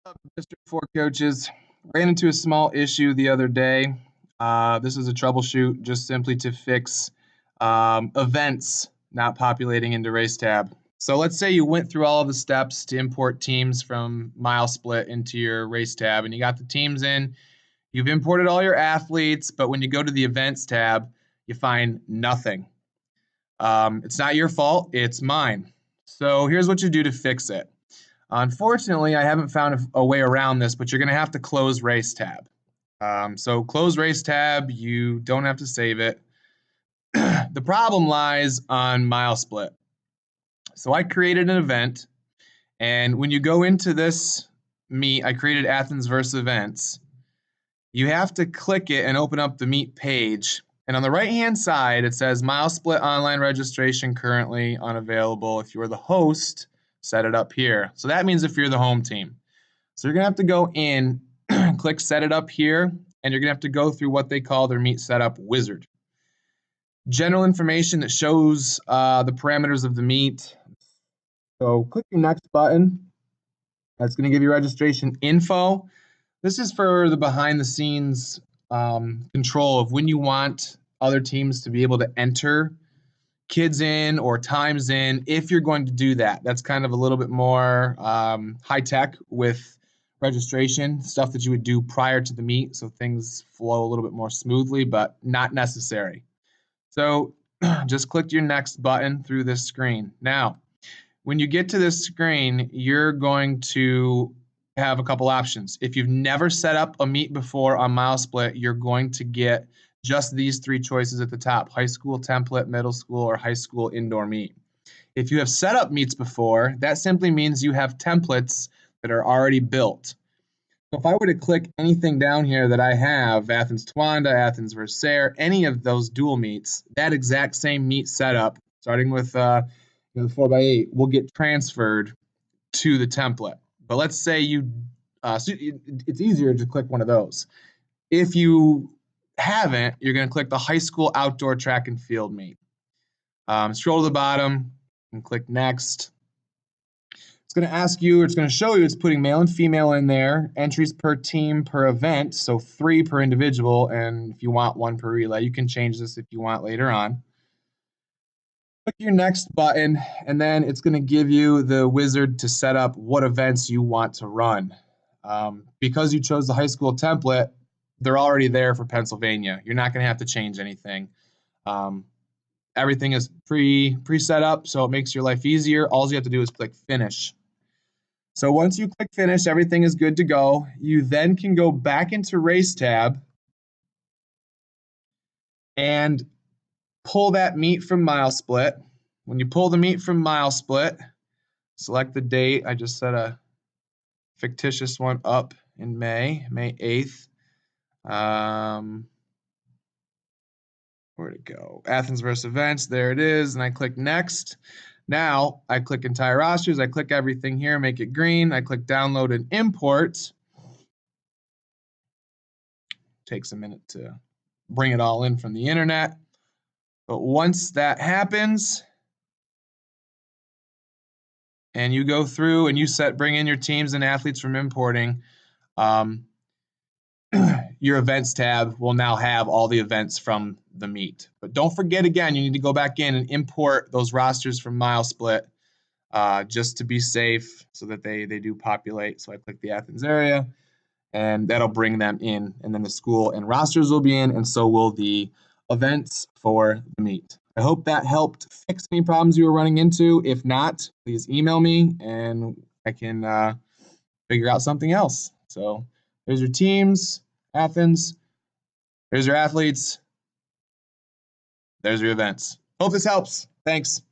Mr. Four Coaches? Ran into a small issue the other day. This is a troubleshoot just simply to fix events not populating into race tab. So let's say you went through all of the steps to import teams from mile split into your race tab, and you got the teams in. You've imported all your athletes, but when you go to the events tab, you find nothing. It's not your fault, it's mine. So here's what you do to fix it. Unfortunately, I haven't found a way around this, but you're going to have to close race tab. So close race tab, you don't have to save it. The problem lies on mile split. So I created an event, and when you go into this meet, I created Athens versus events. You have to click it and open up the meet page. And on the right-hand side, it says mile split online registration currently unavailable. If you are the host, set it up here. So that means if you're the home team. So you're going to have to go in, click set it up here, and you're going to have to go through what they call their meet setup wizard. General information that shows the parameters of the meet. So click your next button. That's going to give you registration info. This is for the behind the scenes control of when you want other teams to be able to enter kids in or times in if you're going to do that. That's kind of a little bit more high tech with registration, stuff that you would do prior to the meet so things flow a little bit more smoothly, but not necessary. So just click your next button through this screen. Now, when you get to this screen, you're going to have a couple options. If you've never set up a meet before on mile split, you're going to get just these three choices at the top: high school template, middle school, or high school indoor meet. If you have set up meets before, that simply means you have templates that are already built. So if I were to click anything down here that I have, Athens Towanda, Athens Versailles, any of those dual meets, that exact same meet setup, starting with the 4x8, will get transferred to the template. But let's say it's easier to click one of those. If you haven't, you're going to click the high school outdoor track and field meet. Scroll to the bottom and click next. It's going to ask you, it's going to show you it's putting male and female in there, entries per team per event, so 3 per individual, and if you want 1 per relay. You can change this if you want later on. Click your next button, and then it's going to give you the wizard to set up what events you want to run. Because you chose the high school template, they're already there for Pennsylvania. You're not going to have to change anything. Everything is pre-set up, so it makes your life easier. All you have to do is click finish. So once you click finish, everything is good to go. You then can go back into race tab and pull that meet from mile split. When you pull the meet from mile split, select the date. I just set a fictitious one up in May 8th. Where'd it go? Athens versus events, there it is, and I click next. Now I click entire rosters, I click everything here, make it green, I click download and import. Takes a minute to bring it all in from the internet. But once that happens, and you go through and you bring in your teams and athletes from importing, your events tab will now have all the events from the meet. But don't forget, again, you need to go back in and import those rosters from mile split just to be safe so that they do populate. So I click the Athens area, and that'll bring them in, and then the school and rosters will be in, and so will the events for the meet. I hope that helped fix any problems you were running into. If not, please email me and I can figure out something else. So there's your teams, Athens, there's your athletes, there's your events. Hope this helps. Thanks.